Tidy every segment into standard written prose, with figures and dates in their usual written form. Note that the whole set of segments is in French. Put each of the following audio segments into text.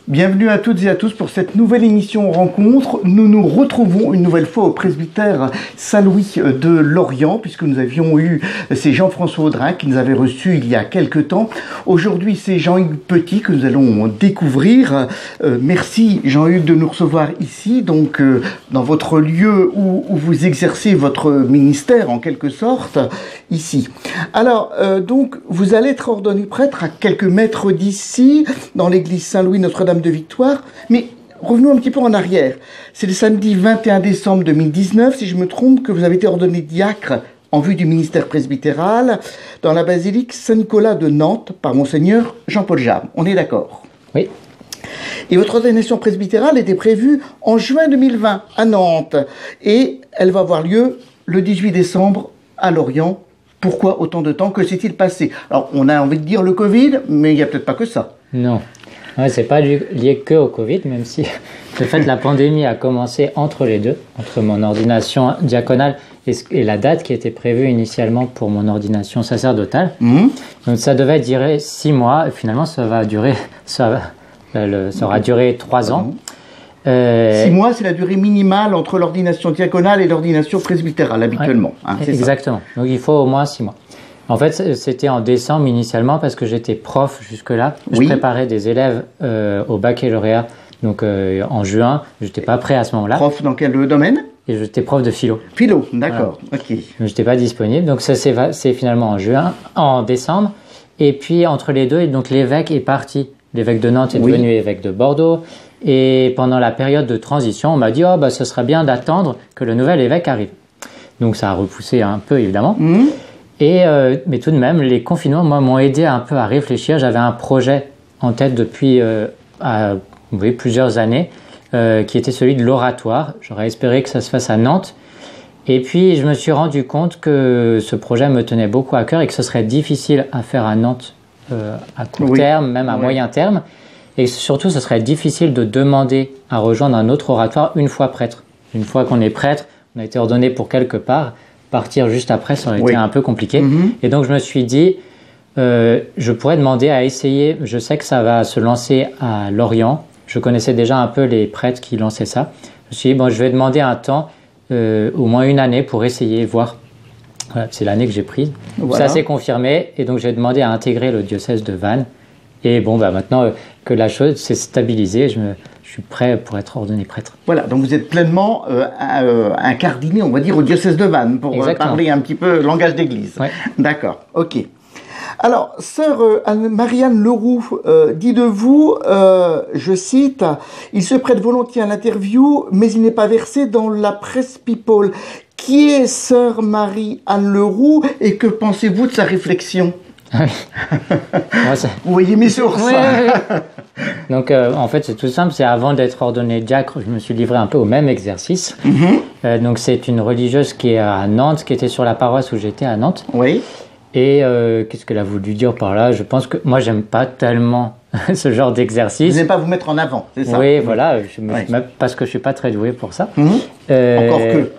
Bienvenue à toutes et à tous pour cette nouvelle émission Rencontre. Nous nous retrouvons une nouvelle fois au presbytère Saint-Louis de Lorient, puisque nous avions eu, c'est Jean-François Audrin qui nous avait reçus il y a quelque temps. Aujourd'hui, c'est Jean-Hugues Petit que nous allons découvrir. Merci Jean-Hugues de nous recevoir ici, donc dans votre lieu où vous exercez votre ministère en quelque sorte, ici. Alors, donc, vous allez être ordonné prêtre à quelques mètres d'ici, dans l'église Saint-Louis Notre-Dame de Victoire, mais revenons un petit peu en arrière. C'est le samedi 21 décembre 2019, si je me trompe, que vous avez été ordonné diacre en vue du ministère presbytéral dans la basilique Saint-Nicolas de Nantes par Monseigneur Jean-Paul Jabre. On est d'accord? Oui. Et votre ordination presbytérale était prévue en juin 2020 à Nantes et elle va avoir lieu le 18 décembre à Lorient. Pourquoi autant de temps? Que s'est-il passé? Alors, on a envie de dire le Covid, mais il n'y a peut-être pas que ça. Non. Ouais, c'est pas lié que au Covid, même si le fait la pandémie a commencé entre les deux, entre mon ordination diaconale et la date qui était prévue initialement pour mon ordination sacerdotale. Donc ça devait durer 6 mois, et finalement ça aura duré 3 ans. 6 mois, c'est la durée minimale entre l'ordination diaconale et l'ordination presbytérale, habituellement. Ouais, exactement. Ça. Donc il faut au moins 6 mois. En fait, c'était en décembre initialement parce que j'étais prof jusque-là. Je préparais des élèves au baccalauréat, donc en juin. Je n'étais pas prêt à ce moment-là. Prof dans quel domaine? Et j'étais prof de philo. Philo, d'accord. Voilà. Ok. Je n'étais pas disponible, donc ça c'est finalement en décembre. Et puis entre les deux, donc l'évêque est parti. L'évêque de Nantes est devenu évêque de Bordeaux. Et pendant la période de transition, on m'a dit ce serait bien d'attendre que le nouvel évêque arrive. Donc ça a repoussé un peu évidemment. Mais tout de même, les confinements, m'ont aidé un peu à réfléchir. J'avais un projet en tête depuis plusieurs années, qui était celui de l'oratoire. J'aurais espéré que ça se fasse à Nantes. Et puis, je me suis rendu compte que ce projet me tenait beaucoup à cœur et que ce serait difficile à faire à Nantes à court terme, même à moyen terme. Et surtout, ce serait difficile de demander à rejoindre un autre oratoire une fois prêtre. Une fois qu'on est prêtre, on a été ordonné pour quelque part. Partir juste après, ça aurait été un peu compliqué. Et donc, je me suis dit, je pourrais demander à essayer. Je sais que ça va se lancer à Lorient. Je connaissais déjà un peu les prêtres qui lançaient ça. Je me suis dit, je vais demander un temps, au moins une année, pour essayer, voir. Voilà, c'est l'année que j'ai prise. Voilà. Ça s'est confirmé. Et donc, j'ai demandé à intégrer le diocèse de Vannes. Et maintenant que la chose s'est stabilisée, je suis prêt pour être ordonné prêtre. Voilà, donc vous êtes pleinement incardiné, on va dire, au diocèse de Vannes, pour parler un petit peu langage d'église. Ouais. D'accord, ok. Alors, sœur Marianne Leroux dit de vous, je cite, « Il se prête volontiers à l'interview, mais il n'est pas versé dans la presse people. » Qui est sœur Marie-Anne Leroux et que pensez-vous de sa réflexion? Vous voyez mes sources. Donc en fait c'est tout simple, c'est avant d'être ordonné diacre, je me suis livré un peu au même exercice. Donc c'est une religieuse qui est à Nantes, qui était sur la paroisse où j'étais à Nantes. Oui. Et qu'est-ce qu'elle a voulu dire par là? Je pense que moi j'aime pas tellement ce genre d'exercice. Vous n'aimez pas vous mettre en avant, c'est ça? Oui, voilà, parce que je suis pas très doué pour ça. Encore que.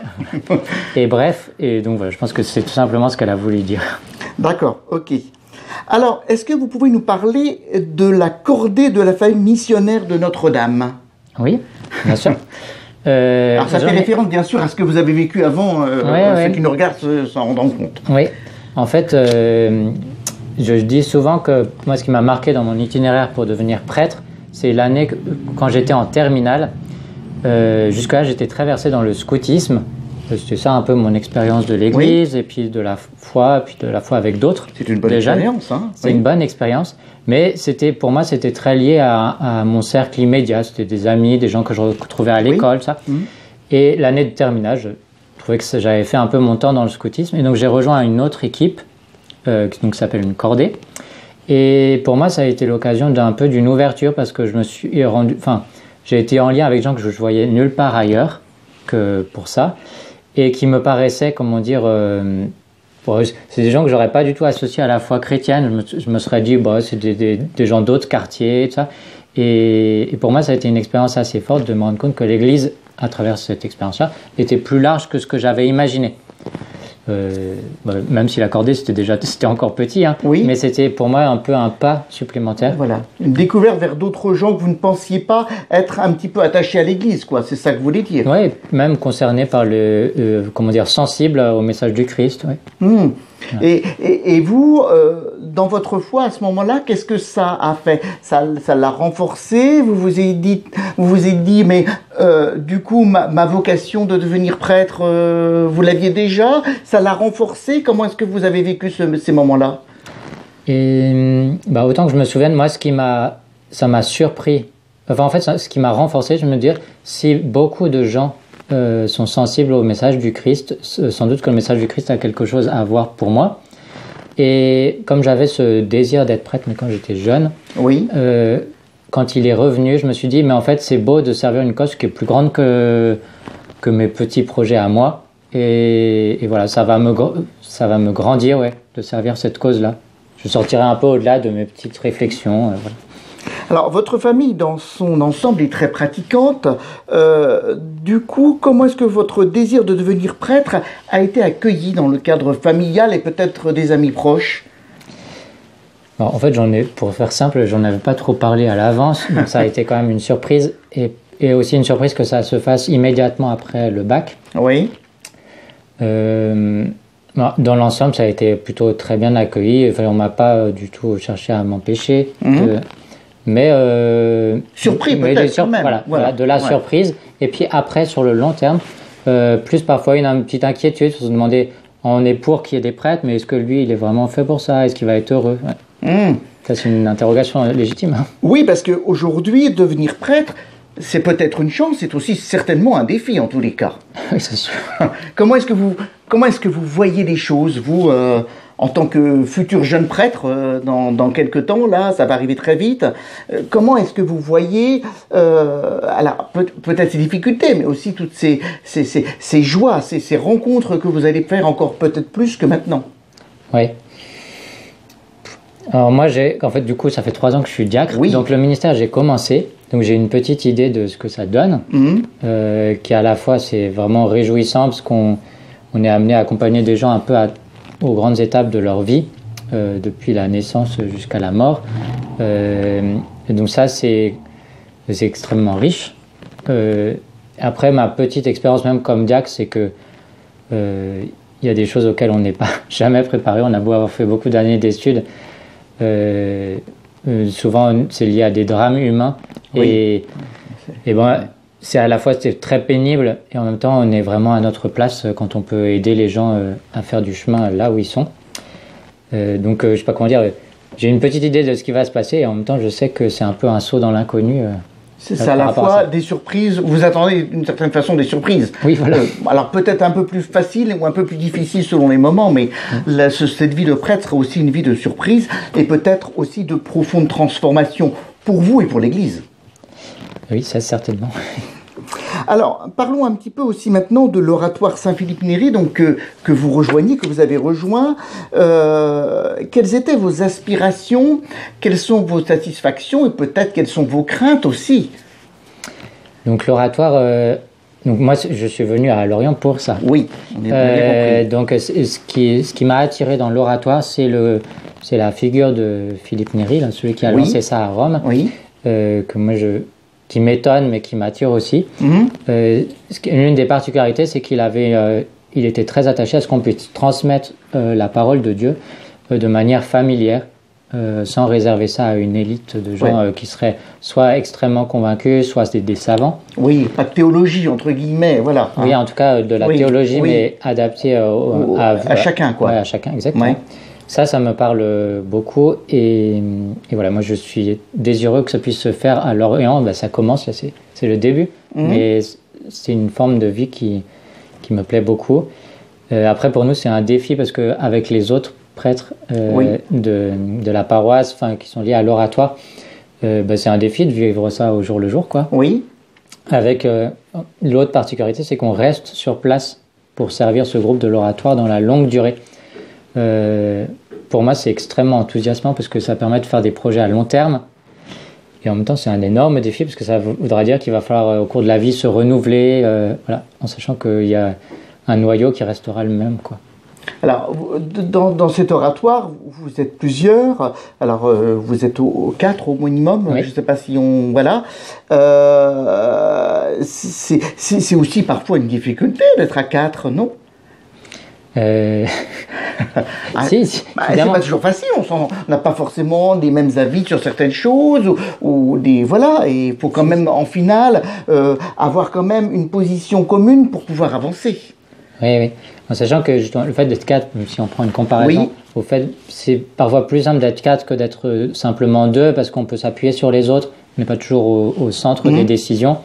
Et bref, et donc voilà, je pense que c'est tout simplement ce qu'elle a voulu dire. D'accord, ok. Alors, est-ce que vous pouvez nous parler de la cordée de la famille missionnaire de Notre-Dame? Oui, bien sûr. Alors, ça fait référence, bien sûr, à ce que vous avez vécu avant, ceux qui nous regardent s'en rendent compte. Oui, en fait, je dis souvent que moi, ce qui m'a marqué dans mon itinéraire pour devenir prêtre, c'est l'année quand j'étais en terminale. Jusque-là, j'étais très versé dans le scoutisme. C'était ça un peu mon expérience de l'Église, et puis de la foi, puis de la foi avec d'autres. C'est une bonne expérience. Hein, c'est une bonne expérience, mais pour moi, c'était très lié à mon cercle immédiat. C'était des amis, des gens que je retrouvais à l'école, ça. Et l'année de terminale, je trouvais que j'avais fait un peu mon temps dans le scoutisme, et donc j'ai rejoint une autre équipe, qui s'appelle une cordée. Et pour moi, ça a été l'occasion d'une ouverture, parce que je me suis rendu... j'ai été en lien avec des gens que je voyais nulle part ailleurs que pour ça. Et qui me paraissaient, comment dire, c'est des gens que j'aurais pas du tout associés à la foi chrétienne. Je me serais dit, c'est des gens d'autres quartiers, tout ça. Et pour moi, ça a été une expérience assez forte de me rendre compte que l'Église, à travers cette expérience-là, était plus large que ce que j'avais imaginé. même si la cordée c'était encore petit, hein, oui. Mais c'était pour moi un peu un pas supplémentaire. Voilà, une découverte vers d'autres gens que vous ne pensiez pas être un petit peu attachés à l'Église, quoi. C'est ça que vous voulez dire. Oui, même concerné par sensible au message du Christ. Ouais. Ouais. Et vous, dans votre foi à ce moment-là, qu'est-ce que ça a fait? Ça l'a renforcé? Vous vous êtes dit, mais du coup, ma vocation de devenir prêtre, vous l'aviez déjà? Ça l'a renforcé? Comment est-ce que vous avez vécu ces moments-là? Et autant que je me souvienne, moi, ça m'a surpris. Enfin, en fait, ce qui m'a renforcé, je me dis, si beaucoup de gens sont sensibles au message du Christ, sans doute que le message du Christ a quelque chose à voir pour moi. Et comme j'avais ce désir d'être prêtre, mais quand j'étais jeune, oui. Quand il est revenu, je me suis dit, mais en fait, c'est beau de servir une cause qui est plus grande que mes petits projets à moi. Et voilà, ça va me grandir, ouais, de servir cette cause-là. Je sortirai un peu au-delà de mes petites réflexions. Voilà. Alors, votre famille, dans son ensemble, est très pratiquante. Du coup, comment est-ce que votre désir de devenir prêtre a été accueilli dans le cadre familial et peut-être des amis proches? Alors, en fait, pour faire simple, j'en avais pas trop parlé à l'avance, donc ça a été quand même une surprise, et aussi une surprise que ça se fasse immédiatement après le bac. Oui. Dans l'ensemble, ça a été plutôt très bien accueilli. Enfin, on m'a pas du tout cherché à m'empêcher. Mais surpris peut-être quand même. Voilà, de la surprise. Et puis après, sur le long terme, plus parfois une petite inquiétude, se demander, on est pour qu'il y ait des prêtres, mais est-ce que lui, il est vraiment fait pour ça? Est-ce qu'il va être heureux? Ça, c'est une interrogation légitime. Hein. Oui, parce qu'aujourd'hui, devenir prêtre, c'est peut-être une chance, c'est aussi certainement un défi en tous les cas. Oui, c'est sûr. Comment est-ce que vous voyez les choses, vous, en tant que futur jeune prêtre, dans quelques temps, là, ça va arriver très vite. Comment est-ce que vous voyez, alors peut-être ces difficultés, mais aussi toutes ces joies, ces rencontres que vous allez faire encore peut-être plus que maintenant? Oui. Alors moi, en fait, du coup, ça fait 3 ans que je suis diacre. Oui. Donc le ministère, j'ai commencé. Donc j'ai une petite idée de ce que ça donne, qui à la fois, c'est vraiment réjouissant parce qu'on est amené à accompagner des gens un peu aux grandes étapes de leur vie, depuis la naissance jusqu'à la mort. Et donc ça, c'est extrêmement riche. Après, ma petite expérience même comme diacre, c'est que il y a des choses auxquelles on n'est pas jamais préparé. On a beau avoir fait beaucoup d'années d'études. Souvent, c'est lié à des drames humains. Oui. Et bon, c'est à la fois très pénible et en même temps, on est vraiment à notre place quand on peut aider les gens à faire du chemin là où ils sont. Donc, je sais pas comment dire. J'ai une petite idée de ce qui va se passer et en même temps, je sais que c'est un peu un saut dans l'inconnu. C'est ça, à la fois des surprises. Vous attendez d'une certaine façon des surprises. Oui, voilà. Alors peut-être un peu plus facile ou un peu plus difficile selon les moments, mais cette vie de prêtre sera aussi une vie de surprise et peut-être aussi de profonde transformation pour vous et pour l'Église. Oui, ça certainement. Alors, parlons un petit peu aussi maintenant de l'oratoire Saint-Philippe Néri, donc que vous rejoignez, que vous avez rejoint. Quelles étaient vos aspirations? Quelles sont vos satisfactions? Et peut-être quelles sont vos craintes aussi? Donc l'oratoire, donc moi je suis venu à Lorient pour ça. Oui, on est bien compris. Donc ce qui m'a attiré dans l'oratoire, c'est la figure de Philippe Néri, là, celui qui a lancé ça à Rome, que moi qui m'étonne mais qui m'attire aussi. L'une des particularités, c'est il était très attaché à ce qu'on puisse transmettre la parole de Dieu de manière familière, sans réserver ça à une élite de gens qui seraient soit extrêmement convaincus, soit des savants. Oui, pas de théologie, entre guillemets, voilà. Oui, en tout cas de la théologie, mais adaptée à chacun, quoi. Ouais, à chacun, exactement. Ouais. Ça me parle beaucoup et voilà, moi je suis désireux que ça puisse se faire à Lorient. Ça commence, là, c'est le début, mais c'est une forme de vie qui me plaît beaucoup. Après, pour nous, c'est un défi parce qu'avec les autres prêtres de la paroisse, qui sont liés à l'oratoire, c'est un défi de vivre ça au jour le jour, quoi. Oui. Avec l'autre particularité, c'est qu'on reste sur place pour servir ce groupe de l'oratoire dans la longue durée. Pour moi, c'est extrêmement enthousiasmant parce que ça permet de faire des projets à long terme. Et en même temps, c'est un énorme défi parce que ça voudra dire qu'il va falloir, au cours de la vie, se renouveler, en sachant qu'il y a un noyau qui restera le même, quoi. Alors, dans cet oratoire, vous êtes plusieurs. Alors, vous êtes quatre au minimum. Oui. Je ne sais pas si on... Voilà. C'est aussi parfois une difficulté d'être à quatre, non? Si, c'est pas toujours facile, on n'a pas forcément les mêmes avis sur certaines choses, ou des... Voilà, et il faut quand même, en finale, avoir quand même une position commune pour pouvoir avancer. Oui. En sachant que justement, le fait d'être quatre, si on prend une comparaison, au fait, c'est parfois plus simple d'être quatre que d'être simplement deux, parce qu'on peut s'appuyer sur les autres, mais pas toujours au centre des décisions.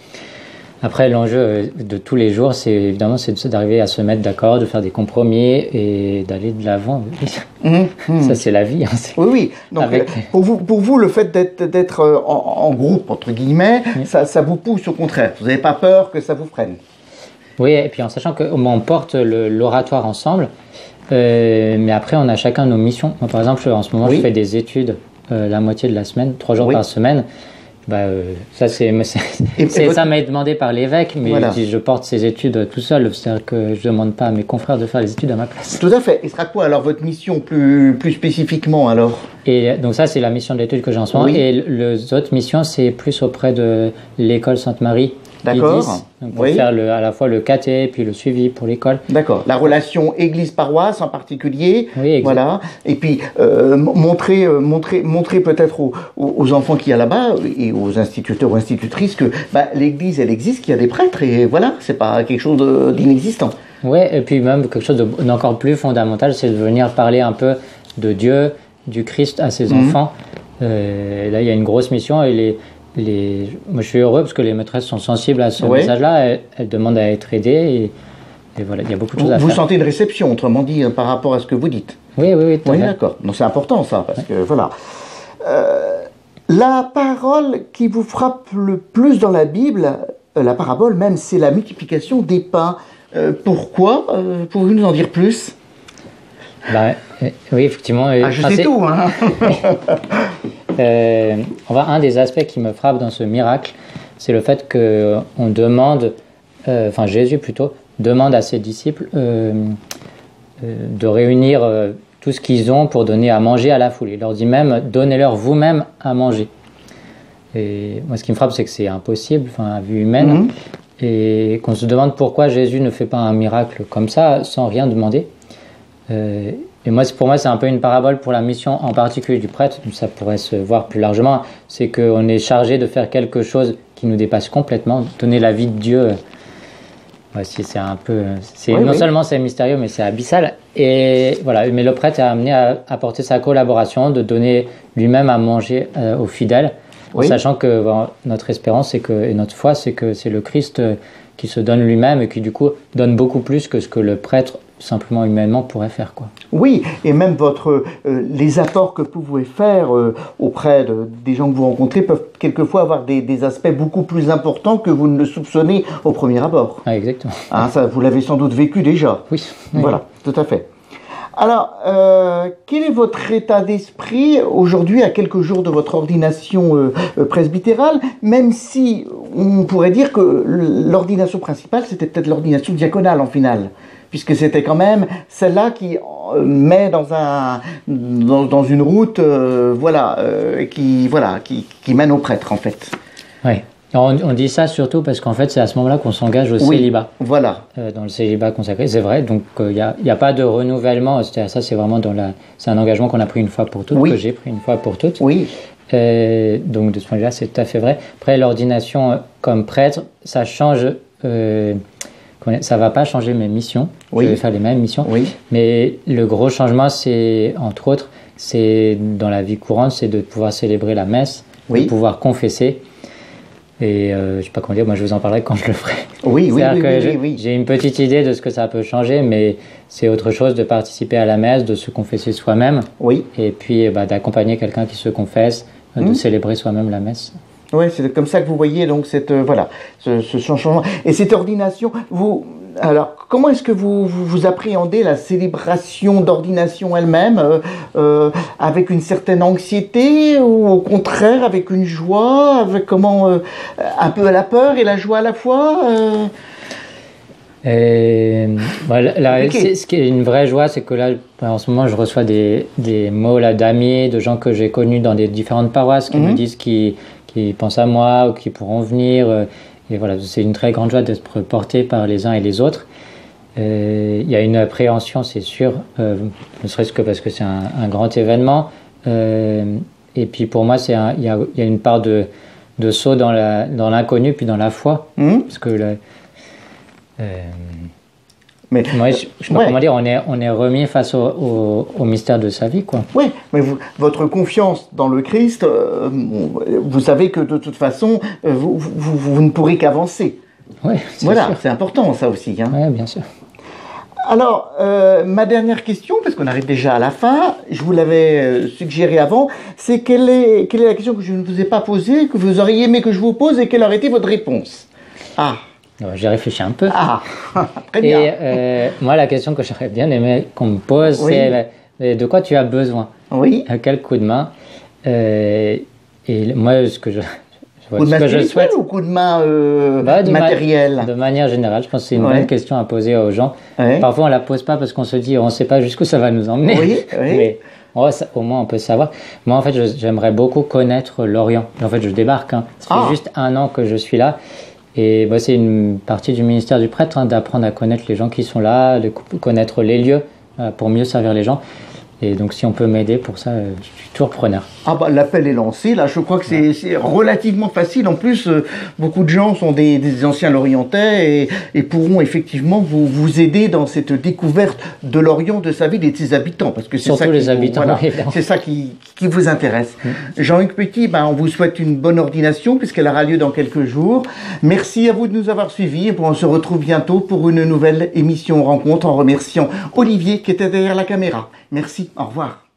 Après, l'enjeu de tous les jours, c'est d'arriver à se mettre d'accord, de faire des compromis et d'aller de l'avant. Ça, c'est la vie. Oui. Donc, pour vous, le fait d'être en groupe, entre guillemets, ça vous pousse au contraire. Vous n'avez pas peur que ça vous freine. Oui, et puis en sachant qu'on porte l'oratoire ensemble, mais après, on a chacun nos missions. Moi, par exemple, en ce moment, je fais des études la moitié de la semaine, 3 jours par semaine. Ça, ça m'a été demandé par l'évêque, mais je porte ces études tout seul, c'est-à-dire que je ne demande pas à mes confrères de faire les études à ma place. Tout à fait. Et sera quoi alors votre mission plus spécifiquement alors? Et donc ça, c'est la mission de l'étude que j'ai en ce moment. Et les autres missions, c'est plus auprès de l'école Sainte-Marie. D'accord. Donc pour faire à la fois le caté puis le suivi pour l'école. D'accord. La relation église-paroisse en particulier. Oui, exact. Voilà. Et puis montrer peut-être aux enfants qu'il y a là-bas et aux instituteurs ou institutrices que l'église elle existe, qu'il y a des prêtres et voilà, c'est pas quelque chose d'inexistant. Oui, et puis même quelque chose d'encore plus fondamental, c'est de venir parler un peu de Dieu, du Christ à ses enfants. Là, il y a une grosse mission et moi, je suis heureux parce que les maîtresses sont sensibles à ce message-là. Elles demandent à être aidées et voilà, il y a beaucoup de choses à faire. Vous sentez une réception, autrement dit, par rapport à ce que vous dites? Oui. Oui, d'accord. Donc c'est important ça, parce que voilà. La parole qui vous frappe le plus dans la Bible, la parabole même, c'est la multiplication des pains. Pourquoi? Pouvez-vous nous en dire plus? Oui, effectivement. Je sais tout, hein. Un des aspects qui me frappe dans ce miracle, c'est le fait qu'on demande, Jésus plutôt, demande à ses disciples de réunir tout ce qu'ils ont pour donner à manger à la foule. Il leur dit même, donnez-leur vous-même à manger. Et moi, ce qui me frappe, c'est que c'est impossible, à vue humaine, et qu'on se demande pourquoi Jésus ne fait pas un miracle comme ça, sans rien demander. Et pour moi, c'est un peu une parabole pour la mission en particulier du prêtre. Ça pourrait se voir plus largement. C'est qu'on est chargé de faire quelque chose qui nous dépasse complètement, donner la vie de Dieu. C'est un peu, seulement c'est mystérieux, mais c'est abyssal. Et voilà. Mais le prêtre est amené à apporter sa collaboration, de donner lui-même à manger aux fidèles, en sachant que notre espérance et notre foi, c'est que c'est le Christ qui se donne lui-même et qui du coup donne beaucoup plus que ce que le prêtre simplement humainement pourrait faire, quoi. Oui, et même les apports que vous pouvez faire auprès des gens que vous rencontrez peuvent quelquefois avoir des aspects beaucoup plus importants que vous ne le soupçonnez au premier abord. Ah, exactement. Ça, vous l'avez sans doute vécu déjà. Oui. Voilà, tout à fait. Alors, quel est votre état d'esprit aujourd'hui à quelques jours de votre ordination presbytérale, même si on pourrait dire que l'ordination principale, c'était peut-être l'ordination diaconale en finale, puisque c'était quand même celle-là qui met dans une route qui mène au prêtre en fait. Oui. On dit ça surtout parce qu'en fait c'est à ce moment-là qu'on s'engage au célibat. Voilà. Dans le célibat consacré, c'est vrai. Donc il y a pas de renouvellement. Ça c'est vraiment c'est un engagement qu'on a pris une fois pour toutes, que j'ai pris une fois pour toutes. Oui. Donc de ce point de vue-là, c'est tout à fait vrai. Après l'ordination comme prêtre, ça change. Ça va pas changer mes missions. Je vais faire les mêmes missions. Mais le gros changement, c'est entre autres, c'est dans la vie courante, c'est de pouvoir célébrer la messe, de pouvoir confesser. Et je sais pas comment dire, moi je vous en parlerai quand je le ferai. Oui. J'ai une petite idée de ce que ça peut changer, mais c'est autre chose de participer à la messe, de se confesser soi-même. Oui. Et puis d'accompagner quelqu'un qui se confesse, de célébrer soi-même la messe. Oui, c'est comme ça que vous voyez donc ce changement. Et cette ordination, alors comment est-ce que vous appréhendez la célébration d'ordination elle-même, avec une certaine anxiété ou au contraire avec une joie, avec un peu la peur et la joie à la fois Ce qui est une vraie joie, c'est que là, en ce moment, je reçois des mots là d'amis, de gens que j'ai connus dans des différentes paroisses qui me disent qu'ils pensent à moi ou qui pourront venir. Et voilà, c'est une très grande joie d'être porté par les uns et les autres. Il y a une appréhension, c'est sûr, ne serait-ce que parce que c'est un grand événement. Et puis pour moi, il y a une part de saut dans l'inconnu, puis dans la foi. Parce que moi, je sais pas comment dire, on est remis face au mystère de sa vie, quoi. Oui, mais votre confiance dans le Christ, vous savez que de toute façon, vous ne pourrez qu'avancer. Oui, voilà, c'est important ça aussi. Hein. Oui, bien sûr. Alors, ma dernière question, parce qu'on arrive déjà à la fin, je vous l'avais suggéré avant, c'est quelle est la question que je ne vous ai pas posée, que vous auriez aimé que je vous pose, et quelle aurait été votre réponse? J'ai réfléchi un peu. Très bien. Et moi, la question que j'aurais bien aimé qu'on me pose, c'est de quoi tu as besoin? Oui. À quel coup de main? Et moi, ce que je souhaite, ou coup de main matériel? De manière générale, je pense que c'est une bonne question à poser aux gens. Ouais. Parfois, on la pose pas parce qu'on se dit, on ne sait pas jusqu'où ça va nous emmener. Oui. Mais au moins, on peut savoir. Moi, en fait, j'aimerais beaucoup connaître l'Orient. En fait, je débarque. Ça fait juste 1 an que je suis là. Et c'est une partie du ministère du prêtre, d'apprendre à connaître les gens qui sont là, de connaître les lieux pour mieux servir les gens. Et donc, si on peut m'aider pour ça, je suis toujours preneur. L'appel est lancé. Là, je crois que c'est relativement facile. En plus, beaucoup de gens sont des anciens Lorientais et pourront effectivement vous aider dans cette découverte de l'Orient, de sa ville et de ses habitants. Parce que c'est surtout ça les habitants. C'est ça qui vous intéresse. Jean-Hugues Petit, on vous souhaite une bonne ordination puisqu'elle aura lieu dans quelques jours. Merci à vous de nous avoir suivis. Et on se retrouve bientôt pour une nouvelle émission rencontre en remerciant Olivier qui était derrière la caméra. Merci. Au revoir.